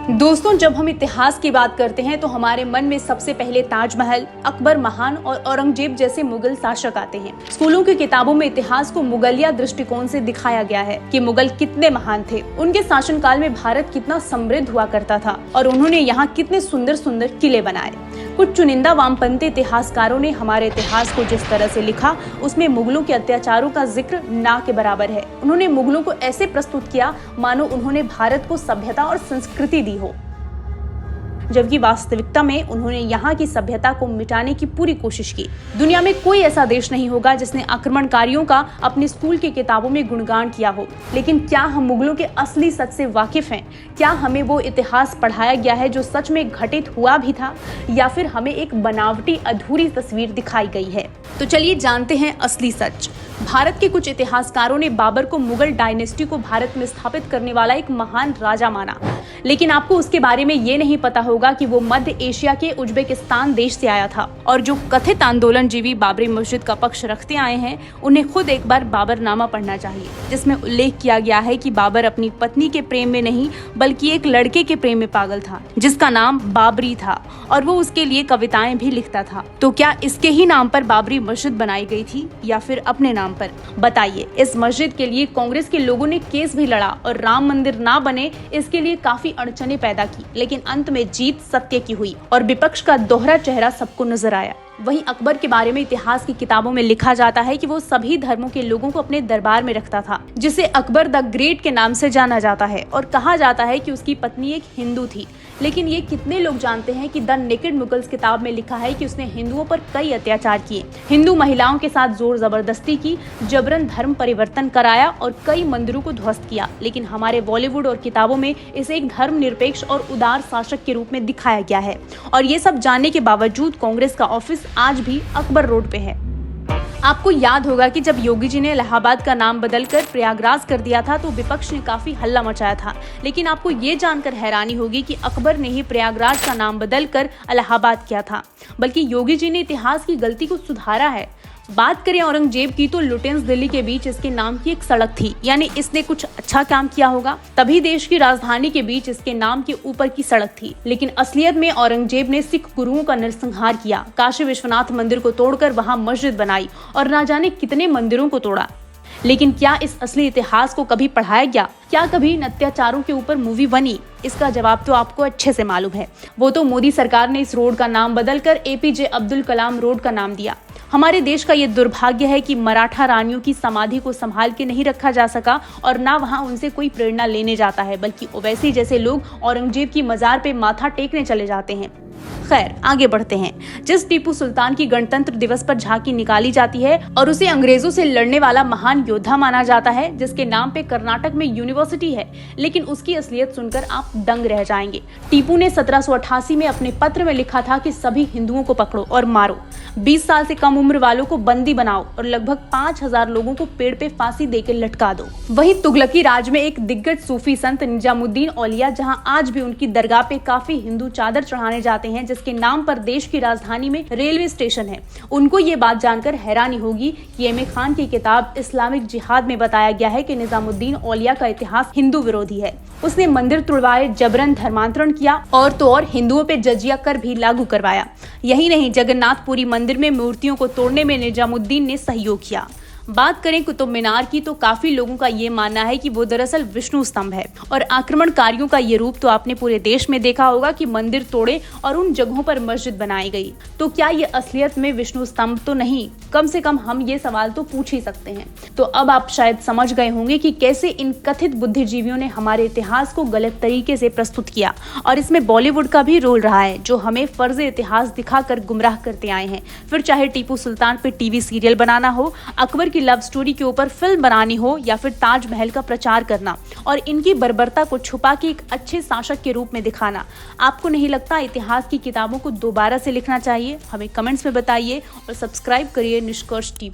दोस्तों, जब हम इतिहास की बात करते हैं तो हमारे मन में सबसे पहले ताजमहल, अकबर महान और औरंगजेब जैसे मुगल शासक आते हैं। स्कूलों की किताबों में इतिहास को मुगलिया दृष्टिकोण से दिखाया गया है कि मुगल कितने महान थे, उनके शासनकाल में भारत कितना समृद्ध हुआ करता था और उन्होंने यहाँ कितने सुंदर सुंदर किले बनाए। कुछ चुनिंदा वामपंथी इतिहासकारों ने हमारे इतिहास को जिस तरह से लिखा, उसमें मुगलों के अत्याचारों का जिक्र ना के बराबर है। उन्होंने मुगलों को ऐसे प्रस्तुत किया मानो उन्होंने भारत को सभ्यता और संस्कृति दी हो, जबकि वास्तविकता में उन्होंने यहाँ की सभ्यता को मिटाने की पूरी कोशिश की। दुनिया में कोई ऐसा देश नहीं होगा जिसने आक्रमणकारियों का अपने स्कूल की किताबों में गुणगान किया हो। लेकिन क्या हम मुगलों के असली सच से वाकिफ हैं? क्या हमें वो इतिहास पढ़ाया गया है जो सच में घटित हुआ भी था, या फिर हमें एक बनावटी अधूरी तस्वीर दिखाई गई है? तो चलिए जानते हैं असली सच। भारत के कुछ इतिहासकारों ने बाबर को मुगल डायनेस्टी को भारत में स्थापित करने वाला एक महान राजा माना, लेकिन आपको उसके बारे में ये नहीं पता होगा कि वो मध्य एशिया के उज्बेकिस्तान देश से आया था। और जो कथित आंदोलनजीवी बाबरी मस्जिद का पक्ष रखते आए हैं, उन्हें खुद एक बार बाबरनामा पढ़ना चाहिए, जिसमें उल्लेख किया गया है कि बाबर अपनी पत्नी के प्रेम में नहीं बल्कि एक लड़के के प्रेम में पागल था जिसका नाम बाबरी था, और वो उसके लिए कविताएं भी लिखता था। तो क्या इसके ही नाम पर बाबरी मस्जिद बनाई गई थी या फिर अपने नाम पर? बताइए। इस मस्जिद के लिए कांग्रेस के लोगों ने केस भी लड़ा और राम मंदिर ना बने इसके लिए काफी अड़चने पैदा की, लेकिन अंत में जीत सत्य की हुई और विपक्ष का दोहरा चेहरा सबको नजर आया। वहीं अकबर के बारे में इतिहास की किताबों में लिखा जाता है कि वो सभी धर्मों के लोगों को अपने दरबार में रखता था, जिसे अकबर द ग्रेट के नाम से जाना जाता है, और कहा जाता है कि उसकी पत्नी एक हिंदू थी। लेकिन ये कितने लोग जानते हैं कि द नेकेड मुगल्स किताब में लिखा है कि उसने हिंदुओं पर कई अत्याचार किए, हिंदू महिलाओं के साथ जोर जबरदस्ती की, जबरन धर्म परिवर्तन कराया और कई मंदिरों को ध्वस्त किया। लेकिन हमारे बॉलीवुड और किताबों में इसे एक धर्मनिरपेक्ष और उदार शासक के रूप में दिखाया गया है। और ये सब जानने के बावजूद कांग्रेस का ऑफिस आज भी अकबर रोड पे है। आपको याद होगा कि जब योगी जी ने इलाहाबाद का नाम बदलकर प्रयागराज कर दिया था तो विपक्ष ने काफी हल्ला मचाया था। लेकिन आपको ये जानकर हैरानी होगी कि अकबर ने ही प्रयागराज का नाम बदलकर इलाहाबाद किया था, बल्कि योगी जी ने इतिहास की गलती को सुधारा है। बात करें औरंगजेब की तो लुटेंस दिल्ली के बीच इसके नाम की एक सड़क थी, यानी इसने कुछ अच्छा काम किया होगा, तभी देश की राजधानी के बीच इसके नाम के ऊपर की सड़क थी। लेकिन असलियत में औरंगजेब ने सिख गुरुओं का नरसंहार किया, काशी विश्वनाथ मंदिर को तोड़कर वहां मस्जिद बनाई और ना जाने कितने मंदिरों को तोड़ा। लेकिन क्या इस असली इतिहास को कभी पढ़ाया गया? क्या कभी इन अत्याचारों के ऊपर मूवी बनी? इसका जवाब तो आपको अच्छे से मालूम है। वो तो मोदी सरकार ने इस रोड का नाम बदलकर APJ अब्दुल कलाम रोड का नाम दिया। हमारे देश का ये दुर्भाग्य है कि मराठा रानियों की समाधि को संभाल के नहीं रखा जा सका और ना वहाँ उनसे कोई प्रेरणा लेने जाता है, बल्कि ओवैसी जैसे लोग औरंगजेब की मजार पे माथा टेकने चले जाते हैं। खैर, आगे बढ़ते हैं। जिस टीपू सुल्तान की गणतंत्र दिवस पर झांकी निकाली जाती है और उसे अंग्रेजों से लड़ने वाला महान योद्धा माना जाता है, जिसके नाम पे कर्नाटक में यूनिवर्सिटी है, लेकिन उसकी असलियत सुनकर आप दंग रह जाएंगे। टीपू ने 1788 में अपने पत्र में लिखा था कि सभी हिंदुओं को पकड़ो और मारो, 20 साल से कम उम्र वालों को बंदी बनाओ और लगभग 5000 लोगों को पेड़ पे फांसी देकर लटका दो। वहीं तुगलकी राज में एक दिग्गज सूफी संत निजामुद्दीन औलिया, जहां आज भी उनकी दरगाह पे काफी हिंदू चादर चढ़ाने जाते हैं, जिसके नाम पर देश की राजधानी में रेलवे स्टेशन है, उनको ये बात जानकर हैरानी होगी कि एम ए खान की किताब इस्लामिक जिहाद में बताया गया है कि निजामुद्दीन औलिया का इतिहास हिंदू विरोधी है। उसने मंदिर तुड़वाए, जबरन धर्मांतरण किया और तो और हिंदुओं पे जजिया कर भी लागू करवाया। यही नहीं, जगन्नाथपुरी मंदिर में मूर्तियों को तोड़ने में निजामुद्दीन ने सहयोग किया। बात करें कुतुब मीनार की तो काफी लोगों का ये मानना है कि वो दरअसल विष्णु स्तंभ है, और आक्रमणकारियों का ये रूप तो आपने पूरे देश में देखा होगा कि मंदिर तोड़े और उन जगहों पर मस्जिद बनाई गई। तो क्या ये असलियत में विष्णु स्तंभ तो नहीं? कम से कम हम ये सवाल तो पूछ ही सकते हैं। तो अब आप शायद समझ गए होंगे कि कैसे इन कथित बुद्धिजीवियों ने हमारे इतिहास को गलत तरीके से प्रस्तुत किया, और इसमें बॉलीवुड का भी रोल रहा है, जो हमें फर्जी इतिहास दिखाकर गुमराह करते आए हैं। फिर चाहे टीपू सुल्तान पे TV सीरियल बनाना हो, अकबर की लव स्टोरी के ऊपर फिल्म बनानी हो, या फिर ताजमहल का प्रचार करना और इनकी बर्बरता को छुपा के एक अच्छे शासक के रूप में दिखाना, आपको नहीं लगता इतिहास की किताबों को दोबारा से लिखना चाहिए? हमें कमेंट्स में बताइए और सब्सक्राइब करिए निष्कर्ष TV।